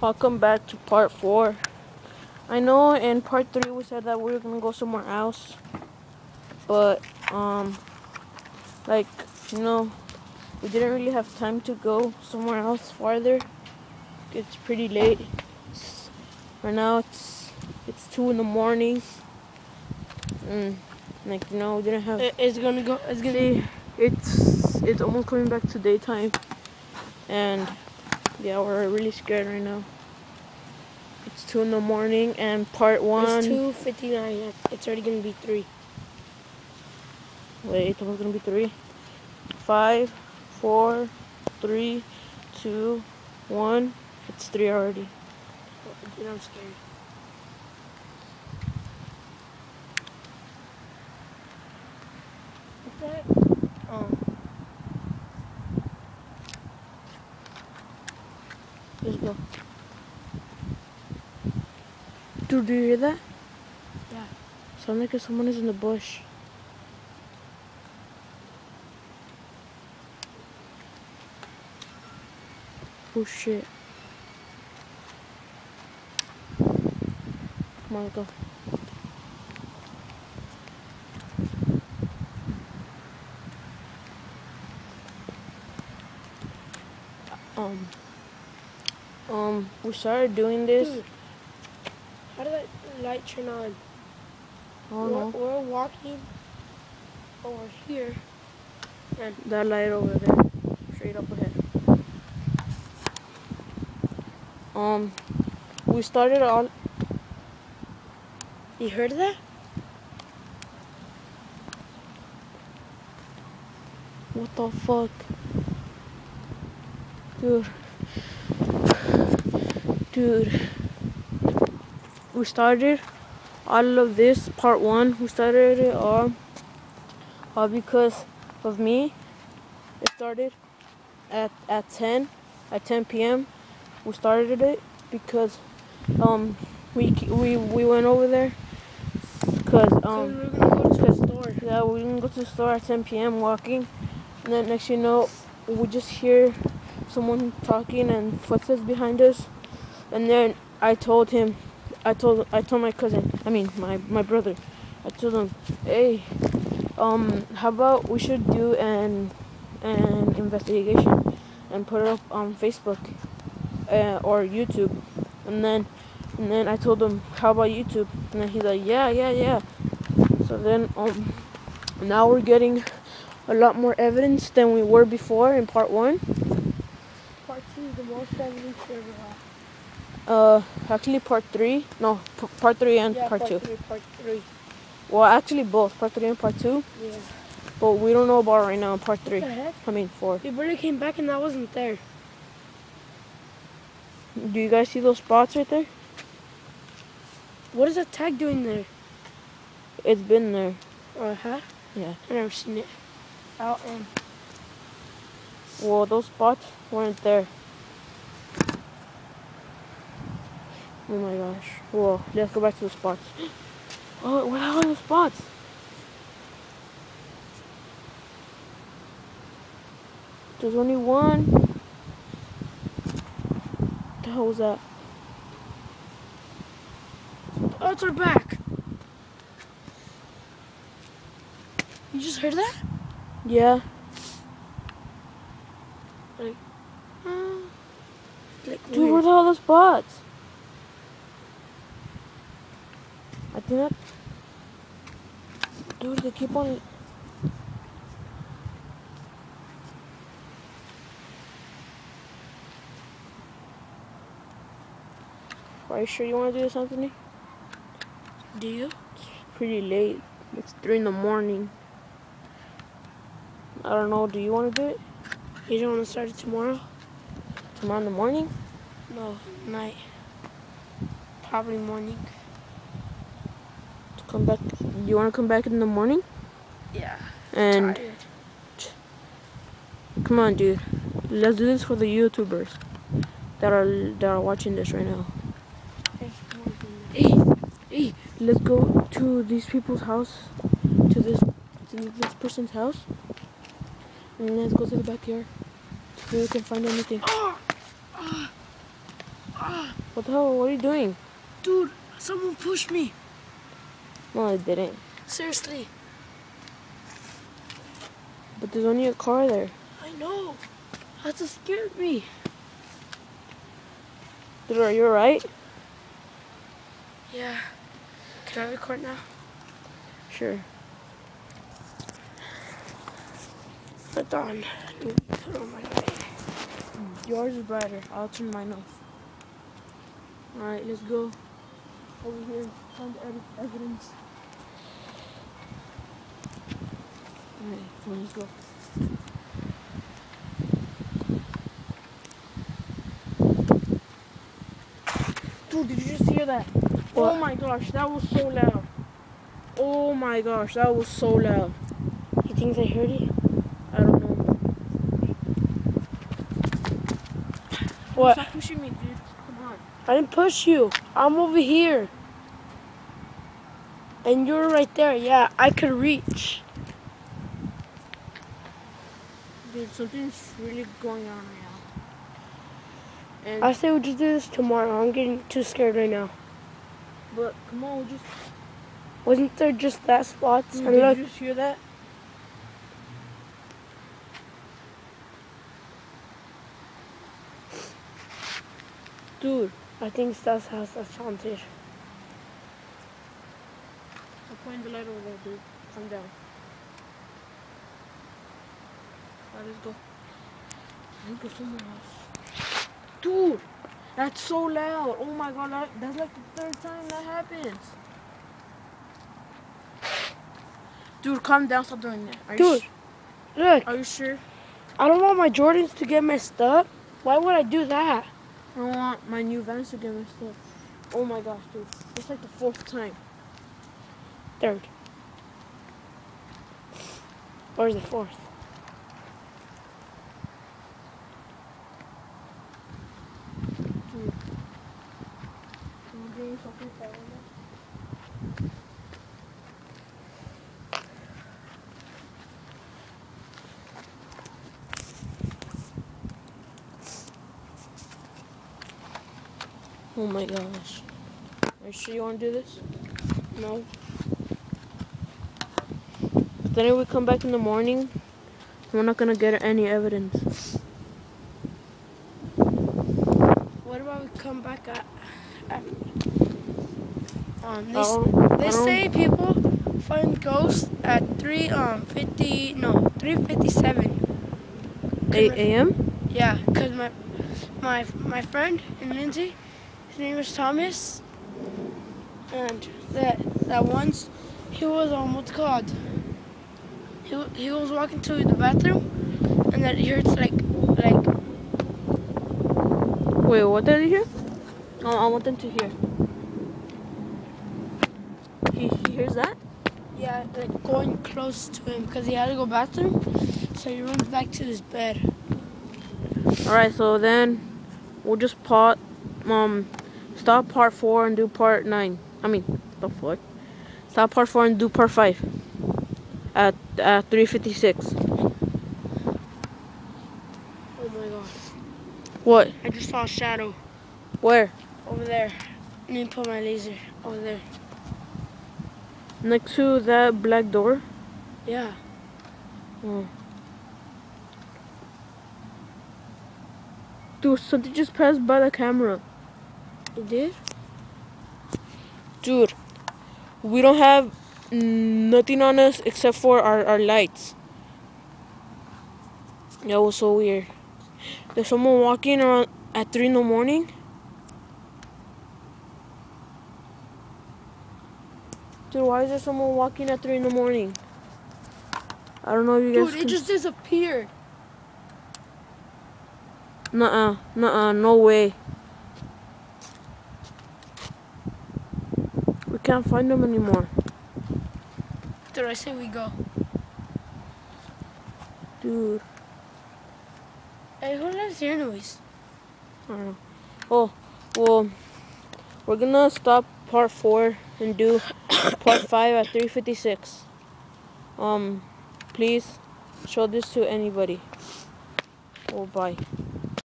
Welcome back to part 4. I know in part 3 we said that we were gonna go somewhere else, but like you know, we didn't really have time to go somewhere else farther. It's pretty late. Right now it's 2 in the morning, and we didn't have. It's gonna go. It's gonna. See, it's almost coming back to daytime, and yeah, we're really scared right now. It's 2 in the morning, and part 1. It's 2:59. It's already gonna be 3. Wait, it's almost gonna be 3. 5, 4, 3, 2, 1. It's 3 already. Dude, I'm scared. What's that? Let's go. Dude, do you hear that? Yeah. Sounds like someone is in the bush. Oh shit. Come on, let's go. We started doing this. Dude, how did that light turn on? I don't know. We're walking over here, and That light over there, straight up ahead. We started all. you heard that? What the fuck? Dude. We started all of this, part 1. We started it all because of me. It started at 10 p.m. We started it because we went over there because we were gonna go to the store. yeah, we didn't go to the store at 10 p.m. walking, and then next you know we just hear someone talking and footsteps behind us, and then I told my cousin, my brother, I told him, hey, how about we should do an investigation and put it up on Facebook or YouTube, and then I told him, how about YouTube? And then he's like, yeah. So then now we're getting a lot more evidence than we were before in part 1. Part 2 is the most evidence we ever had. Actually part 3. No, part 3 and Yeah, part 2. Part 3. Well, actually both, part 3 and part 2. Yeah. But we don't know about right now, part 3. What the heck? 4. We barely came back and that wasn't there. Do you guys see those spots right there? What is that tag doing there? It's been there. Huh? Yeah. I never seen it. Out and Well, those spots weren't there. Oh my gosh. Well, let's go back to the spots. Oh, what the hell are the spots? There's only one. What the hell was that? oh, it's our back. You just heard that? Yeah. Like Dude, where weird. the hell are the spots? I think that... Dude, they keep on... Are you sure you want to do this, Anthony? Do you? It's pretty late. It's 3 in the morning. I don't know. Do you want to do it? You don't want to start it tomorrow? Tomorrow in the morning? No, night. Probably morning. To come back? You want to come back in the morning? Yeah. And Tired. come on, dude. Let's do this for the YouTubers that are watching this right now. Hey, let's go to these people's house, to this person's house, and let's go to the backyard. See if we can find anything. What the hell? What are you doing? Dude, someone pushed me. No, I didn't. Seriously. But there's only a car there. I know. That just scared me. Dude, are you alright? Yeah. Can I record now? Sure. Put on. Put on my light. Yours is brighter. I'll turn mine off. Alright, let's go over here. Find the evidence. Alright, come on, let's go. Dude, did you just hear that? What? Oh my gosh, that was so loud. Oh my gosh, that was so loud. You think they heard you? I don't know. What? Stop pushing me, dude. Come on. I didn't push you. I'm over here. And you're right there. Yeah, I could reach. Dude, something's really going on right now. And I say we just do this tomorrow. I'm getting too scared right now. but come on, we'll just. Wasn't there just that spot? Dude, And did look, you just hear that? dude, I think that's house that's haunted. I'll point the light over there, dude. Calm down. Alright, let's go. Let's go somewhere else. Dude, that's so loud. Oh my god, that's like the third time that happens. Dude, calm down. Stop doing that. Dude, look, Are you sure? I don't want my Jordans to get messed up. Why would I do that? I don't want my new Vans to get messed up. Oh my gosh, dude. It's like the fourth time. Third. Or is it fourth? Dude. Can you bring something for me? Oh my gosh. Are you sure you want to do this? No. Then if we come back in the morning, we're not going to get any evidence. What about we come back at they, I don't- they I don't- say people find ghosts at 3:57. 8 a.m.? Yeah, cause my friend in Lindsay, his name is Thomas, and that once he was what's it called? He was walking to the bathroom, and then he heard like Wait, what did you hear? I want them to hear. He hears that? yeah, like going close to him because he had to go bathroom, so he runs back to his bed. Alright, so then we'll just stop part 4 and do part 9. I mean, the fuck? Stop part 4 and do part 5 at 3:56. Oh my god! What? I just saw a shadow Where? over there. Let me put my laser over there. Next to that black door? Yeah. Oh. Dude, something just passed by the camera. It did? Dude, we don't have nothing on us except for our lights. That was so weird. There's someone walking around at 3 in the morning. Dude, why is there someone walking at 3 in the morning? I don't know if you guys Dude, it just disappeared. Nuh-uh, no way. We can't find them anymore. Dude, I say we go. Dude, Hey, who lives here anyways? I don't know. Oh, well, we're gonna stop part 4 and do part 5 at 3:56. Please show this to anybody. Oh, bye.